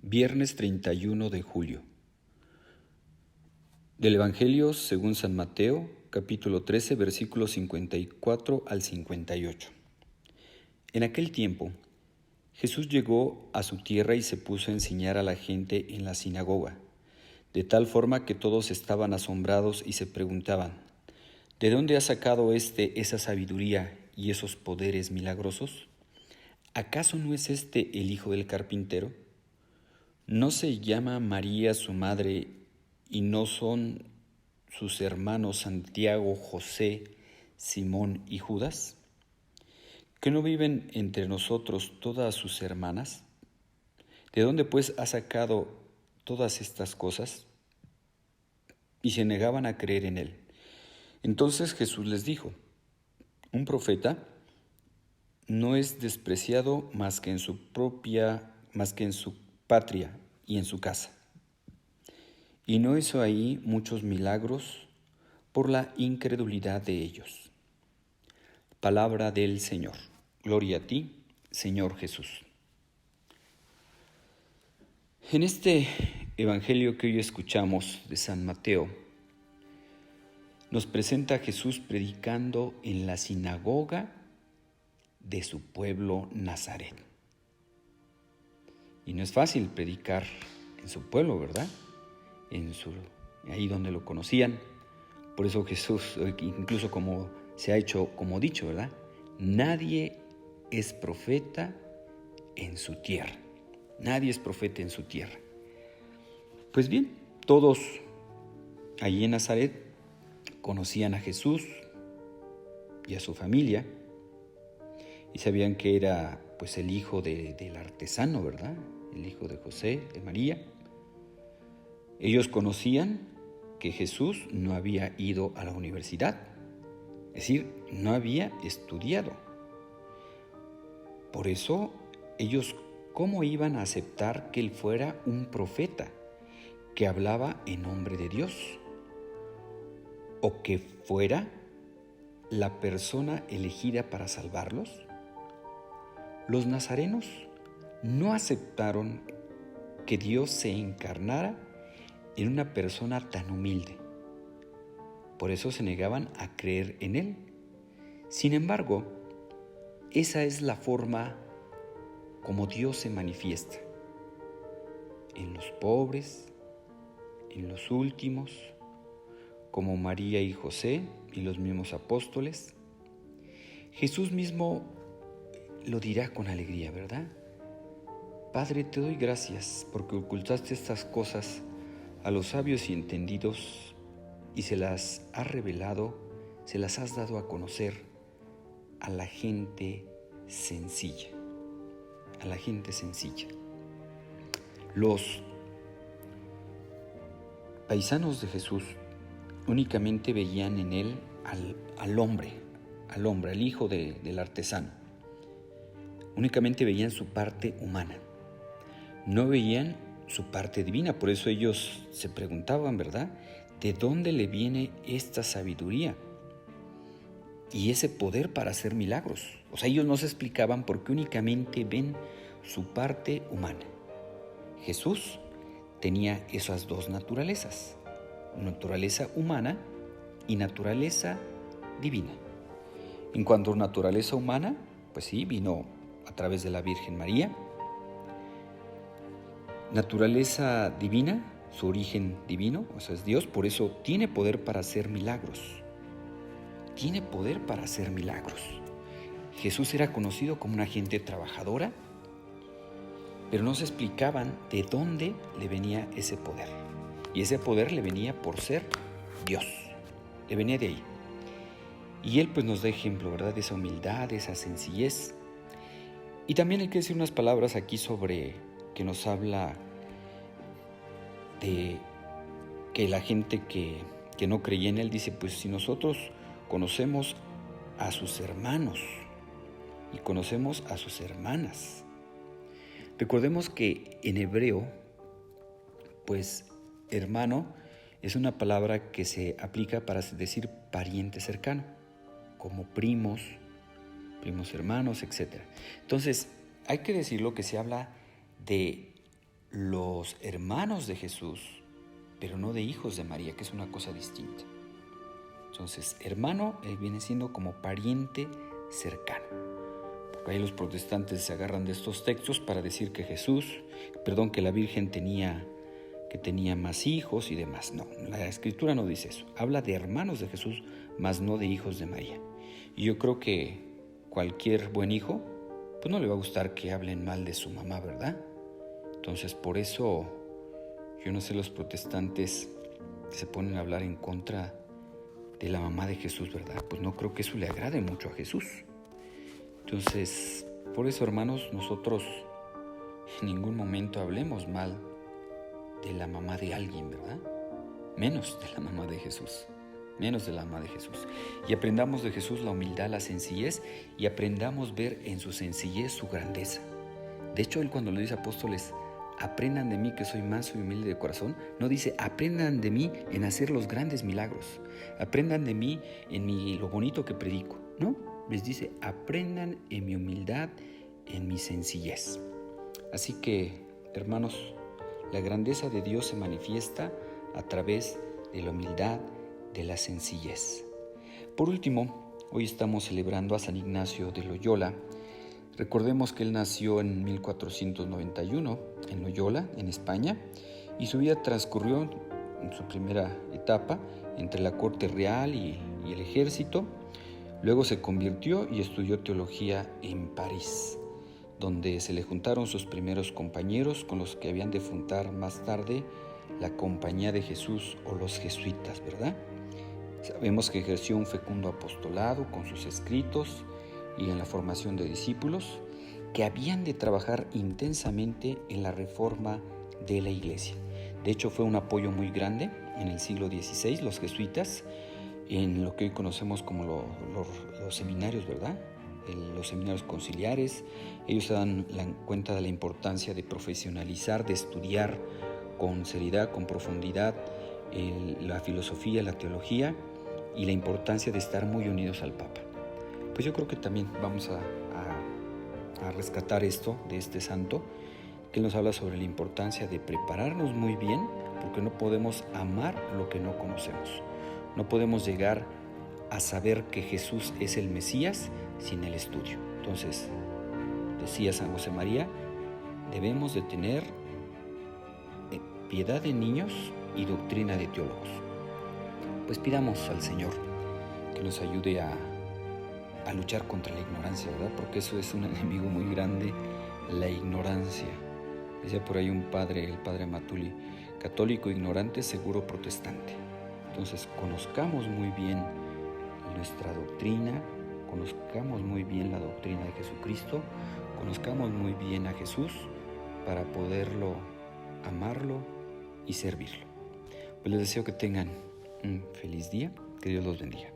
Viernes 31 de julio. Del Evangelio según San Mateo, capítulo 13, versículos 54 al 58. En aquel tiempo, Jesús llegó a su tierra y se puso a enseñar a la gente en la sinagoga, de tal forma que todos estaban asombrados y se preguntaban: ¿de dónde ha sacado esa sabiduría y esos poderes milagrosos? ¿Acaso no es este el hijo del carpintero? ¿No se llama María su madre y no son sus hermanos Santiago, José, Simón y Judas? ¿Que no viven entre nosotros todas sus hermanas? ¿De dónde pues ha sacado todas estas cosas? Y se negaban a creer en él. Entonces Jesús les dijo: un profeta no es despreciado más que en su patria y en su casa. Y no hizo ahí muchos milagros por la incredulidad de ellos. Palabra del Señor. Gloria a ti, Señor Jesús. En este Evangelio que hoy escuchamos de San Mateo, nos presenta a Jesús predicando en la sinagoga de su pueblo Nazaret. Y no es fácil predicar en su pueblo, ¿verdad? Ahí donde lo conocían. Por eso Jesús, incluso como se ha hecho como dicho, ¿verdad? Nadie es profeta en su tierra. Nadie es profeta en su tierra. Pues bien, todos allí en Nazaret conocían a Jesús y a su familia y sabían que era pues el hijo del artesano, ¿verdad? El hijo de José, de María. Ellos conocían que Jesús no había ido a la universidad, es decir, no había estudiado. Por eso ellos, ¿cómo iban a aceptar que él fuera un profeta que hablaba en nombre de Dios? ¿O que fuera la persona elegida para salvarlos? Los nazarenos no aceptaron que Dios se encarnara en una persona tan humilde. Por eso se negaban a creer en él. Sin embargo, esa es la forma como Dios se manifiesta: en los pobres, en los últimos, como María y José y los mismos apóstoles. Jesús mismo lo dirá con alegría, ¿verdad? Padre, te doy gracias porque ocultaste estas cosas a los sabios y entendidos y se las has revelado, se las has dado a conocer a la gente sencilla. A la gente sencilla. Los paisanos de Jesús únicamente veían en él al hombre, al hijo del artesano. Únicamente veían su parte humana. No veían su parte divina. Por eso ellos se preguntaban, ¿verdad? ¿De dónde le viene esta sabiduría y ese poder para hacer milagros? O sea, ellos no se explicaban porque únicamente ven su parte humana. Jesús tenía esas dos naturalezas: naturaleza humana y naturaleza divina. En cuanto a naturaleza humana, pues sí, vino a través de la Virgen María. Naturaleza divina, su origen divino, o sea, es Dios, por eso tiene poder para hacer milagros. Tiene poder para hacer milagros. Jesús era conocido como una gente trabajadora, pero no se explicaban de dónde le venía ese poder. Y ese poder le venía por ser Dios, le venía de ahí. Y él pues nos da ejemplo, ¿verdad? De esa humildad, de esa sencillez. Y también hay que decir unas palabras aquí sobre que nos habla de que la gente que no creía en él dice: pues si nosotros conocemos a sus hermanos y conocemos a sus hermanas. Recordemos que en hebreo, pues hermano es una palabra que se aplica para decir pariente cercano, como primos hermanos, etc. Entonces, hay que decirlo que se habla de los hermanos de Jesús, pero no de hijos de María, que es una cosa distinta. Entonces, hermano viene siendo como pariente cercano. Porque ahí los protestantes se agarran de estos textos para decir que que la Virgen tenía más hijos y demás. No, la Escritura no dice eso. Habla de hermanos de Jesús, mas no de hijos de María. Y yo creo que cualquier buen hijo, pues no le va a gustar que hablen mal de su mamá, ¿verdad? Entonces, por eso, yo no sé, los protestantes que se ponen a hablar en contra de la mamá de Jesús, ¿verdad? Pues no creo que eso le agrade mucho a Jesús. Entonces, por eso, hermanos, nosotros en ningún momento hablemos mal de la mamá de alguien, ¿verdad? Menos de la mamá de Jesús. Menos de la mamá de Jesús. Y aprendamos de Jesús la humildad, la sencillez, y aprendamos ver en su sencillez su grandeza. De hecho, él cuando le dice a apóstoles, aprendan de mí que soy manso y humilde de corazón, no dice, aprendan de mí en hacer los grandes milagros, aprendan de mí en lo bonito que predico. No, les dice, aprendan en mi humildad, en mi sencillez. Así que, hermanos, la grandeza de Dios se manifiesta a través de la humildad, de la sencillez. Por último, hoy estamos celebrando a San Ignacio de Loyola. Recordemos que él nació en 1491 en Loyola, en España, y su vida transcurrió en su primera etapa entre la corte real y el ejército. Luego se convirtió y estudió teología en París, donde se le juntaron sus primeros compañeros con los que habían de fundar más tarde la Compañía de Jesús o los jesuitas, ¿verdad? Sabemos que ejerció un fecundo apostolado con sus escritos y en la formación de discípulos que habían de trabajar intensamente en la reforma de la Iglesia. De hecho, fue un apoyo muy grande en el siglo XVI, los jesuitas, en lo que hoy conocemos como los seminarios, ¿verdad? Los seminarios conciliares. Ellos se dan cuenta de la importancia de profesionalizar, de estudiar con seriedad, con profundidad, la filosofía, la teología, y la importancia de estar muy unidos al Papa. Pues yo creo que también vamos a rescatar esto de este santo, que nos habla sobre la importancia de prepararnos muy bien, porque no podemos amar lo que no conocemos. No podemos llegar a saber que Jesús es el Mesías sin el estudio. Entonces, decía San José María, debemos de tener piedad de niños y doctrina de teólogos. Pues pidamos al Señor que nos ayude a luchar contra la ignorancia, ¿verdad? Porque eso es un enemigo muy grande, la ignorancia. Decía por ahí un padre, el padre Matuli, católico ignorante, seguro protestante. Entonces, conozcamos muy bien nuestra doctrina, conozcamos muy bien la doctrina de Jesucristo, conozcamos muy bien a Jesús para poderlo amarlo y servirlo. Pues les deseo que tengan un feliz día, que Dios los bendiga.